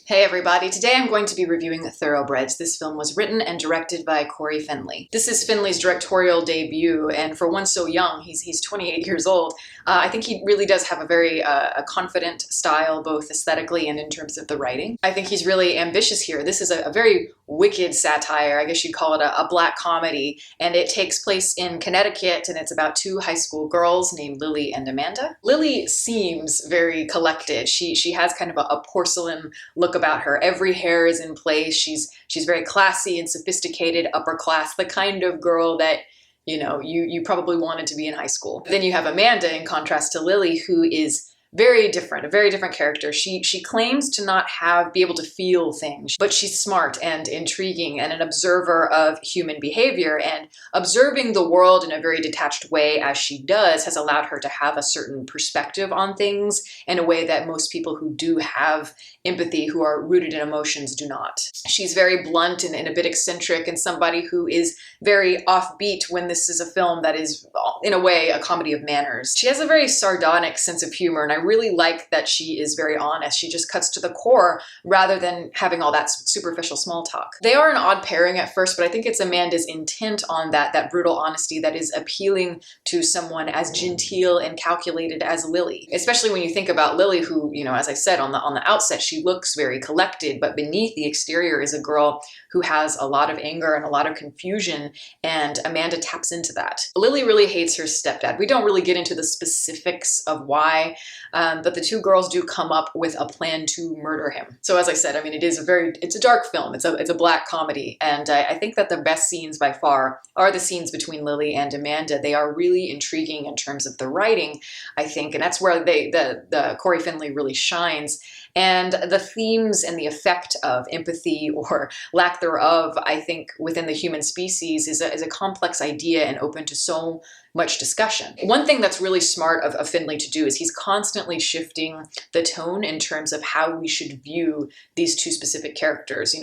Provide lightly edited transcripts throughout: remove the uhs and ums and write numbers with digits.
Hey everybody, today I'm going to be reviewing Thoroughbreds. This film was written and directed by Corey Finley. This is Finley's directorial debut, and for one so young, he's 28 years old, I think he really does have a very confident style, both aesthetically and in terms of the writing. I think he's really ambitious here. This is a very wicked satire, I guess you'd call it a black comedy, and it takes place in Connecticut, and it's about two high school girls named Lily and Amanda. Lily seems very collected. She has kind of a porcelain look about her. Every hair is in place. She's very classy and sophisticated, upper class, the kind of girl that you probably wanted to be in high school. Then you have Amanda, in contrast to Lily, who is very different, a very different character. She claims to not be able to feel things, but she's smart and intriguing and an observer of human behavior, and observing the world in a very detached way as she does has allowed her to have a certain perspective on things in a way that most people who do have empathy, who are rooted in emotions, do not. She's very blunt and a bit eccentric, and somebody who is very offbeat when this is a film that is, in a way, a comedy of manners. She has a very sardonic sense of humor, and I really like that she is very honest. She just cuts to the core rather than having all that superficial small talk. They are an odd pairing at first, but I think it's Amanda's intent on that brutal honesty that is appealing to someone as genteel and calculated as Lily. Especially when you think about Lily, who, as I said on the outset, she looks very collected, but beneath the exterior is a girl who has a lot of anger and a lot of confusion, and Amanda taps into that. Lily really hates her stepdad. We don't really get into the specifics of why, but the two girls do come up with a plan to murder him. So as I said, I mean, it's a dark film. It's a black comedy, and I think that the best scenes by far are the scenes between Lily and Amanda. They are really intriguing in terms of the writing, I think, and that's where the Corey Finley really shines. And the themes and the effect of empathy or lack thereof, I think, within the human species is a complex idea and open to so much discussion. One thing that's really smart of Finley to do is he's constantly shifting the tone in terms of how we should view these two specific characters.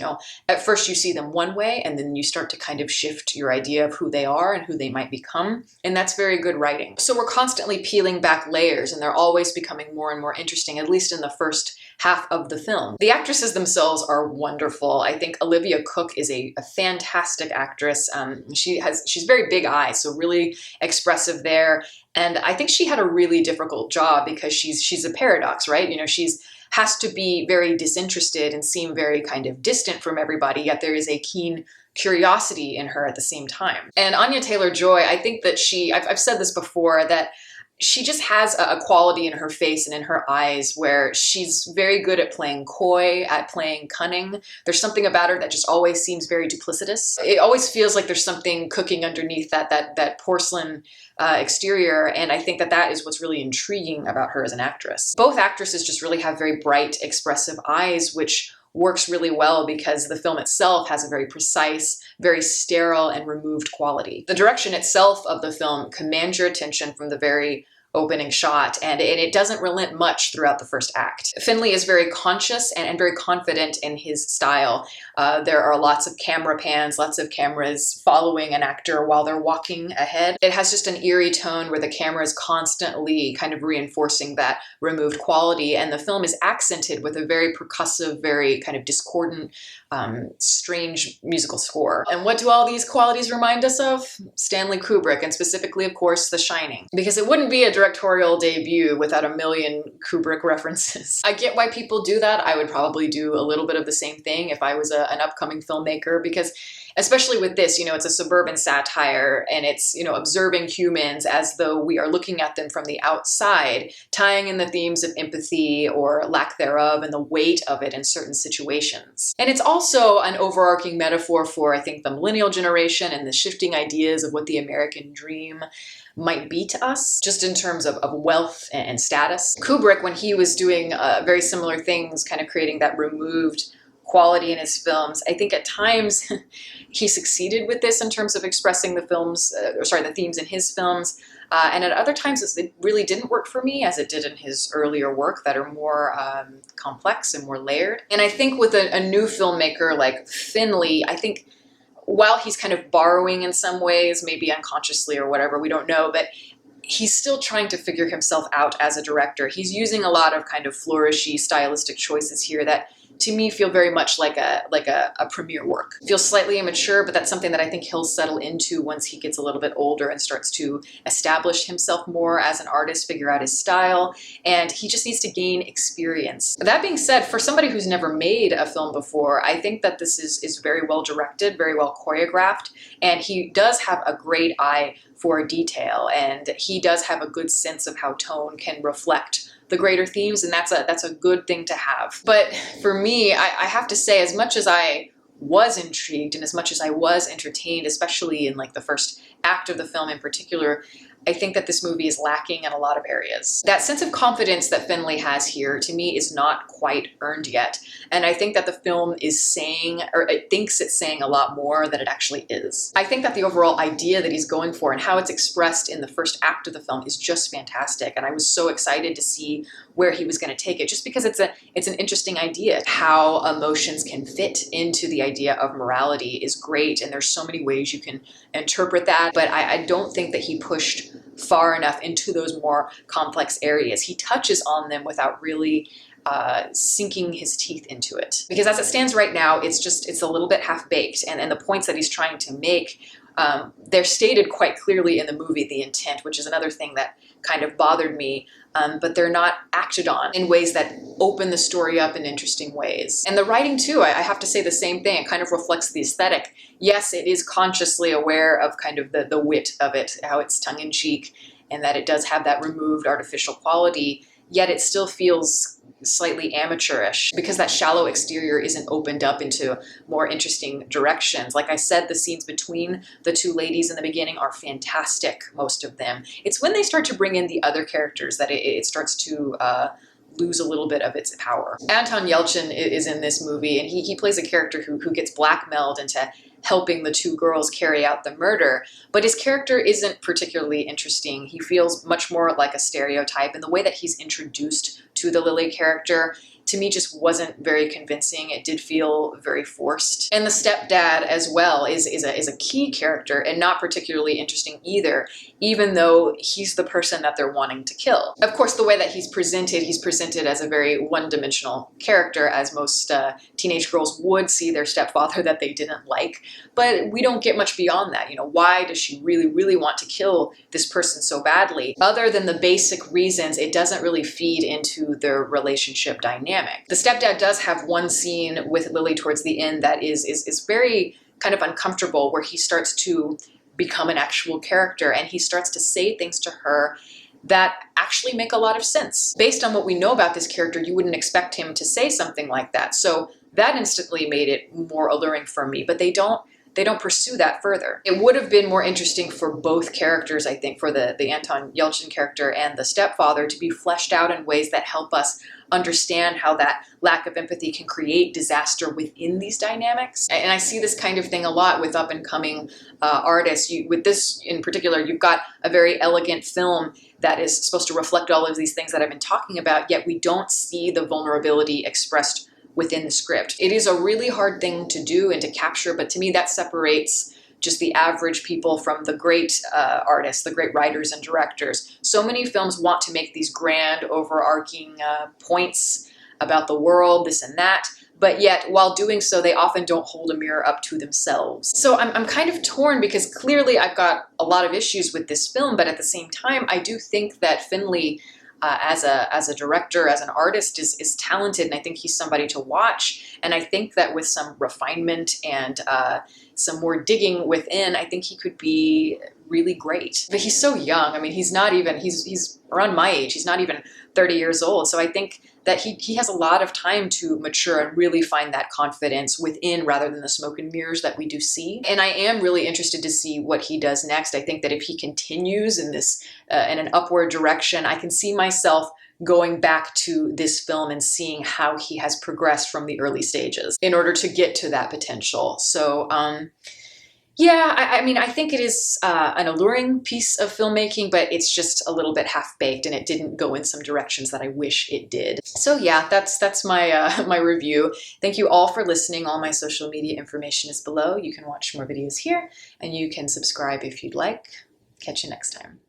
At first you see them one way, and then you start to kind of shift your idea of who they are and who they might become, and that's very good writing. So we're constantly peeling back layers, and they're always becoming more and more interesting, at least in the first half of the film. The actresses themselves are wonderful. I think Olivia Cooke is a fantastic actress. She's very big eyes, so really expressive there. And I think she had a really difficult job because she's a paradox, right? She's has to be very disinterested and seem very kind of distant from everybody, yet there is a keen curiosity in her at the same time. And Anya Taylor-Joy, I think that I've said this before, that she just has a quality in her face and in her eyes where she's very good at playing coy, at playing cunning. There's something about her that just always seems very duplicitous. It always feels like there's something cooking underneath that porcelain exterior, and I think that is what's really intriguing about her as an actress. Both actresses just really have very bright, expressive eyes, which works really well because the film itself has a very precise, very sterile and removed quality. The direction itself of the film commands your attention from the very opening shot, and it doesn't relent much throughout the first act. Finley is very conscious and very confident in his style. There are lots of camera pans, lots of cameras following an actor while they're walking ahead. It has just an eerie tone where the camera is constantly kind of reinforcing that removed quality, and the film is accented with a very percussive, very kind of discordant, strange musical score. And what do all these qualities remind us of? Stanley Kubrick, and specifically, of course, The Shining. Because it wouldn't be a directorial debut without a million Kubrick references. I get why people do that. I would probably do a little bit of the same thing if I was an upcoming filmmaker, because especially with this, it's a suburban satire, and it's, observing humans as though we are looking at them from the outside, tying in the themes of empathy or lack thereof and the weight of it in certain situations. And it's also an overarching metaphor for, I think, the millennial generation and the shifting ideas of what the American dream might be to us, just in terms of wealth and status. Kubrick, when he was doing very similar things, kind of creating that removed quality in his films, I think at times he succeeded with this in terms of expressing the themes in his films, and at other times it really didn't work for me, as it did in his earlier work that are more complex and more layered. And I think with a new filmmaker like Finley, I think while he's kind of borrowing in some ways, maybe unconsciously or whatever, we don't know, but he's still trying to figure himself out as a director. He's using a lot of kind of flourishy stylistic choices here that to me feel very much like a premiere work. Feels slightly immature, but that's something that I think he'll settle into once he gets a little bit older and starts to establish himself more as an artist, figure out his style, and he just needs to gain experience. That being said, for somebody who's never made a film before, I think that this is very well directed, very well choreographed, and he does have a great eye for detail, and he does have a good sense of how tone can reflect the greater themes, and that's a good thing to have. But for me, I have to say, as much as I was intrigued and as much as I was entertained, especially in like the first act of the film in particular, I think that this movie is lacking in a lot of areas. That sense of confidence that Finley has here, to me, is not quite earned yet. And I think that the film is saying, or it thinks it's saying a lot more than it actually is. I think that the overall idea that he's going for and how it's expressed in the first act of the film is just fantastic. And I was so excited to see where he was going to take it, just because it's an interesting idea. How emotions can fit into the idea of morality is great, and there's so many ways you can interpret that, but I don't think that he pushed far enough into those more complex areas. He touches on them without really sinking his teeth into it. Because as it stands right now, it's a little bit half-baked, and the points that he's trying to make, they're stated quite clearly in the movie, the intent, which is another thing that kind of bothered me, but they're not acted on in ways that open the story up in interesting ways. And the writing too, I have to say the same thing. It kind of reflects the aesthetic. Yes, it is consciously aware of kind of the wit of it, how it's tongue-in-cheek, and that it does have that removed artificial quality, yet it still feels slightly amateurish because that shallow exterior isn't opened up into more interesting directions. Like I said, the scenes between the two ladies in the beginning are fantastic, most of them. It's when they start to bring in the other characters that it starts to lose a little bit of its power. Anton Yelchin is in this movie, and he plays a character who gets blackmailed into helping the two girls carry out the murder, but his character isn't particularly interesting. He feels much more like a stereotype, and the way that he's introduced to the Lily character, to me, just wasn't very convincing. It did feel very forced. And the stepdad as well is a key character and not particularly interesting either, even though he's the person that they're wanting to kill. Of course, the way that he's presented as a very one-dimensional character, as most teenage girls would see their stepfather that they didn't like. But we don't get much beyond that. You know, why does she really, really want to kill this person so badly? Other than the basic reasons, it doesn't really feed into their relationship dynamic. The stepdad does have one scene with Lily towards the end that is very kind of uncomfortable, where he starts to become an actual character and he starts to say things to her that actually make a lot of sense. Based on what we know about this character, you wouldn't expect him to say something like that. So that instantly made it more alluring for me, but they don't pursue that further. It would have been more interesting for both characters, I think, for the Anton Yelchin character and the stepfather, to be fleshed out in ways that help us understand how that lack of empathy can create disaster within these dynamics. And I see this kind of thing a lot with up-and-coming artists. With this in particular, you've got a very elegant film that is supposed to reflect all of these things that I've been talking about, yet we don't see the vulnerability expressed within the script. It is a really hard thing to do and to capture, but to me that separates just the average people from the great artists, the great writers and directors. So many films want to make these grand, overarching points about the world, this and that, but yet while doing so, they often don't hold a mirror up to themselves. So I'm kind of torn, because clearly I've got a lot of issues with this film, but at the same time, I do think that Finley, as a director, as an artist, is talented, and I think he's somebody to watch. And I think that with some refinement and some more digging within, I think he could be really great. But he's so young. I mean, he's around my age. He's not even 30 years old. So I think that he has a lot of time to mature and really find that confidence within, rather than the smoke and mirrors that we do see. And I am really interested to see what he does next. I think that if he continues in this in an upward direction, I can see myself going back to this film and seeing how he has progressed from the early stages in order to get to that potential. So yeah, I mean, I think it is an alluring piece of filmmaking, but it's just a little bit half-baked, and it didn't go in some directions that I wish it did. So yeah, that's my my review. Thank you all for listening. All my social media information is below. You can watch more videos here, and you can subscribe if you'd like. Catch you next time.